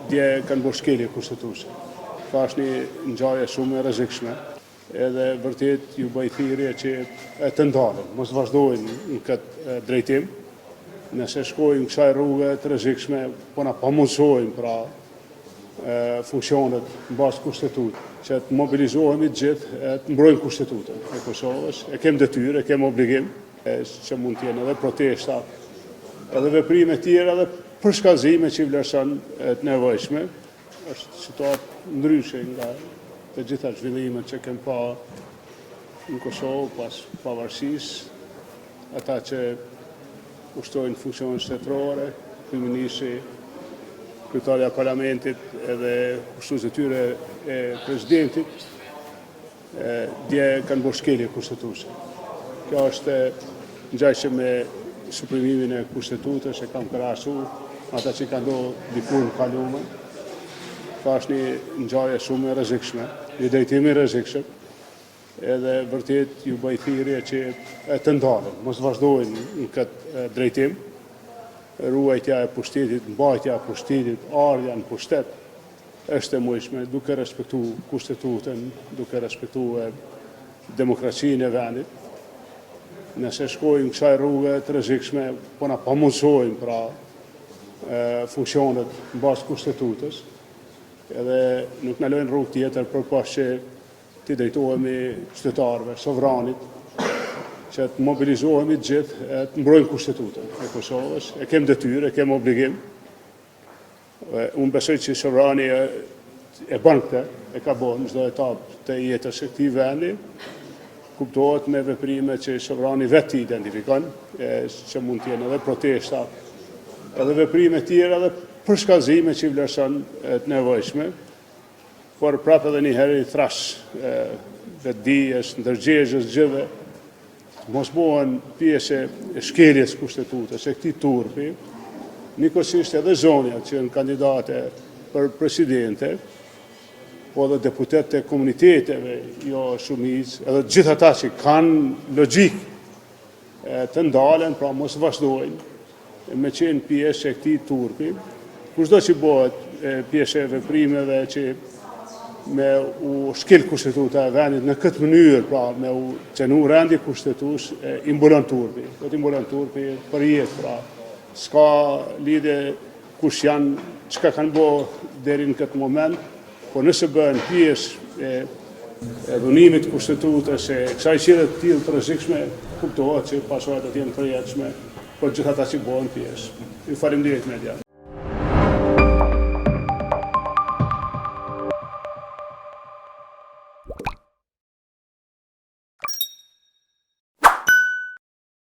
Dje kanë bërë shkelje kushtetuese. Ka është një ngjarje shumë e rrezikshme, edhe vërtet ju bëj thirrje që të ndalen, mos vazhdojnë në këtë drejtim. Nëse shkojnë kësaj rrugë të rrezikshme, po na pamundësojnë pra funksionet në bazë kushtetutë, që të mobilizohemi të gjithë, të mbrojmë kushtetutën e Kosovës. E kem detyrë, e kem obligim, që mund të jenë edhe protesta, edhe veprime tjera, edhe përshkallëzime që i vlerëson të nevojshme. Është situatë ndryshe nga të gjitha zhvillimet që kem pa në Kosovë pas pavarësisë, ata që ushtojnë funksione shtetërore, kryeministri, kryetarja e parlamentit edhe ushtruesit e tyre e presidentit, dje kanë bërë shkelje kushtetuese. Kjo është ngjajshme me suprimimin e kushtetutës, e kam krahasuar ata që kanë ndodhur dikur në kalume. Ka është një ngjarje shumë e rrezikshme, një drejtim i rrezikshëm, edhe vërtet ju bëj thirrje që të ndalen, mos vazhdojnë në këtë drejtim. Ruajtja e pushtetit, mbajtja e pushtetit, ardha në pushtet është e mundshme duke respektuar kushtetutën, duke respektuar demokracinë e vendit. Nëse shkojnë kësaj rrugë të rrezikshme, po na pamundësojnë pra funksionet në bazë kustetutës, edhe nuk na lënë rrugë tjetër përpas që të drejtohemi qytetarëve, sovranit, që të mobilizohemi të gjithë, të mbrojmë kushtetutën e Kosovës. E kem detyrë, e kem obligim. Unë besoj që sovrani e bën këtë, e ka bën në çdo etapë të jetës së këtij vendi. Kuptohet me veprime që sovrani vetë identifikon, që mund të jenë edhe protesta, edhe veprime tjera, edhe përshkallëzime që i vlerëson të nevojshme, por prapë edhe një herë i thash vetdijes, ndërgjegjës gjithëve, mos bëhen pjesë e shkeljes kushtetutës, e këtij turpi, njëkohësisht edhe zonja që janë kandidate për presidente, po edhe deputetët e komuniteteve, jo shumicë, edhe gjithë ata që kanë logjik të ndalen, pra mos vazhdojnë me qenë pjesë e këtij turpi. Kushdo që bëhet pjesë e veprimeve që me u shkel kushtetuta e vendit në këtë mënyrë, pra me u qenu rendi kushtetues, i mbulon turpi. Do t'i mbulon turpi për jetë, pra s'ka lidhje kush janë, çka kanë bërë deri në këtë moment, por nëse bëhen pjesë e dhunimit të kustetutës, e kësaj qire të tillë të rrezikshme, kuptohet që pasojat do të jenë përjetshme për gjithë ata që bëhen pjesë. Ju faleminderit media.